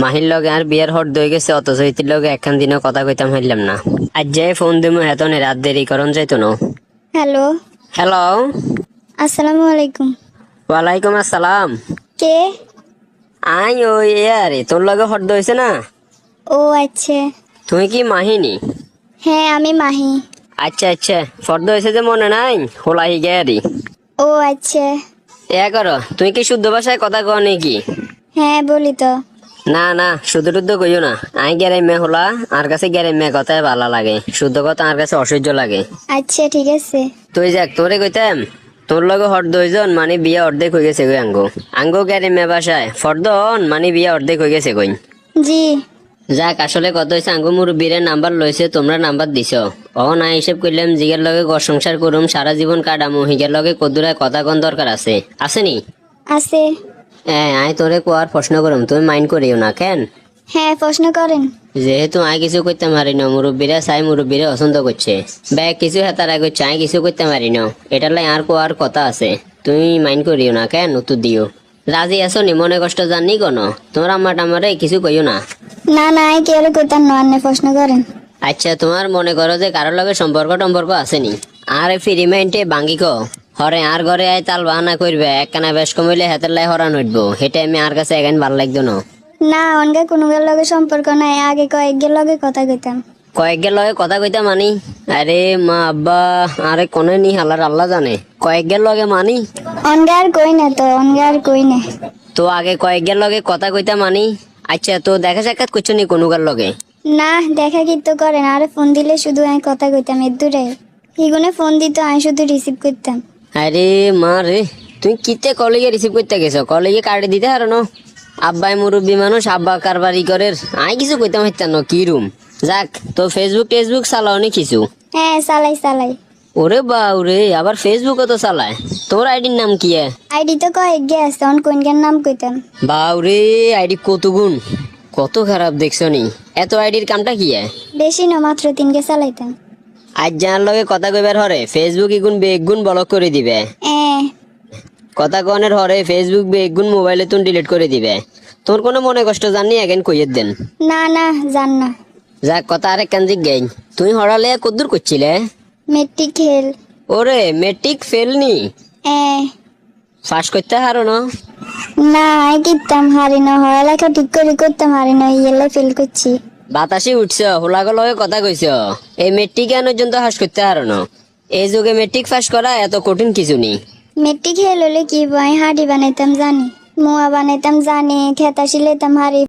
মাহির লগে আর বিয়ের হট দই গেছে, অথচ ইতির লগে একখান দিনও কথা কইতাম হারলাম না। আজ যাই ফোন দিমু হেতনে রাত দেরি করন যাইতো না। হ্যালো, হ্যালো, আসসালামু আলাইকুম। ওয়ালাইকুম আসসালাম। কে? আই ওই আরে তোর লগে হট দইছে না? ও আচ্ছা। তুমি কি মাহিনী? হ্যাঁ, আমি মাহি। আচ্ছা আচ্ছা, ফর্দ হয়েছে যে মনে নাই, হোলাই গেরি। ও আচ্ছা। এ করো, তুমি কি শুদ্ধ ভাষায় কথা কও নাকি? হ্যাঁ, বলি তো। না না, শুদ্ধ টুদ্ধ কইও না। আই গেরে মে হলা, আর কাছে গেরে মে কথায় ভালো লাগে, শুদ্ধ কথা আর কাছে অসহ্য লাগে। আচ্ছা, ঠিক আছে। তুই যাক, তোরে কইতাম তোর লগে হট দুইজন মানে বিয়ে অর্ধেক হয়ে গেছে গই আঙ্গো। আঙ্গো গেরে মে বাসায় ফর্দন মানে বিয়ে অর্ধেক হয়ে গেছে কই। জি। যাক, আসলে কত হয়েছে, আঙ্গু মুরব্বীরে নাম্বার লইছে, তোমরা নাম্বার দিছ। ও না হিসেব করলাম জিগের লগে ঘর সংসার করুম, সারা জীবন কাটামু, হিগের লগে কদুরায় কথা কোন দরকার আছে আসেনি? আছে। হ্যাঁ, আই তোরে কোয়ার প্রশ্ন করুম, তুমি মাইন্ড করিও না কেন? হ্যাঁ, প্রশ্ন করেন। যেহেতু আই কিছু করতে পারি না, মুরব্বীরা চাই মুরব্বীরা পছন্দ করছে, ব্যাগ কিছু হেতারা করছে, আই কিছু করতে পারি না, এটার লাই আর কোয়ার কথা আছে। তুমি মাইন্ড করিও না কেন, উত্তর দিও। রাজি আছো নি? মনে কষ্ট জানি কোনো? তোমার আম্মা টাম্মারে কিছু কইও না। না না, আমি কে করতাম না, আপনি প্রশ্ন করেন। আচ্ছা, তোমার মনে করো যে কারোর লগে সম্পর্ক টম্পর্ক আসেনি, আর ফ্রি মাইন্ডে বাঙ্গি কো হরে আর ঘরে আয় তাল বাহানা করবে, একখানা বেশ কমিলে হাতের লাই হরান উঠবো, হেঁটে আমি আর কাছে এখান ভালো লাগতো না। না, অনগা কোনো গের লগে সম্পর্ক নাই, আগে কয়েকগের লগে কথা কইতাম। কয়েকগের লগে কথা কইতা মানি? আরে মা আব্বা, আরে কোনে নি হালার আল্লাহ জানে, কয়েকগের লগে মানি। অনগা আর কই না তো, অনগা আর কই না। তো আগে কয়েকগের লগে কথা কইতা মানি। আচ্ছা, তো দেখা সাক্ষাৎ করছো নি কোনুকার লগে? না, দেখা কিন্তু করেন, আর ফোন দিলে শুধু আমি কথা কইতাম এর দূরে। ইগুনে ফোন দিত, আমি শুধু রিসিভ করতাম। আরে মা রে, তুমি কিতে কলেজে রিসিভ করতে গেছো? কলেজে কার্ডে দিতে হারো না? আব্বাই মুরব্বী মানুষ, আব্বা কারবারি করে, আই কিছু কইতাম হইতাম না, কি রুম। যাক, তো ফেসবুক টেসবুক চালাও নি কিছু? হ্যাঁ, চালাই চালাই। ওরে বাউ রে, আবার ফেসবুকও তো চালায়। তোর আইডির নাম কি? আইডি তো কয়েকগে আছে, অন কোনটার নাম কইতাম। বাউ রে, আইডি কত গুণ, কত খারাপ দেখছো নি। এত আইডির কামটা কি? বেশি না, মাত্র 3গে চালাইতাম। আজ জানার লগে কথা কইবার হরে ফেসবুক ইগুন বেগুন ব্লক করে দিবে। কথা কনের হরে ফেসবুক বেগুন মোবাইলে তুন ডিলিট করে দিবে। তোর কোনো মনে কষ্ট জানি এগেন কইয়ের দেন। না না, জান না। যাক, কথা আরেক কান জিগ গাইন, তুই হরালে কদ্দুর করছিলে? মেট্রিক খেল। ওরে, মেট্রিক ফেল নি? পাস করতে হারো না? না, আমি কিতাম হারি না, পড়ালেখা ঠিক করে করতাম হারি না, ইয়েলে ফেল করছি। বাতাসে উঠছ, হোলাগো লগে কথা কইছ, এই মেট্রিক আনোর জন্য হাস করতে হারো না। এই যুগে মেট্রিক পাস করা এত কঠিন কিছু নেই। মেট্রিক খেল হলে কি বই, হাড়ি বানাইতাম জানি, মুয়া বানাইতাম জানি, খেতা সিলাইতাম হারি।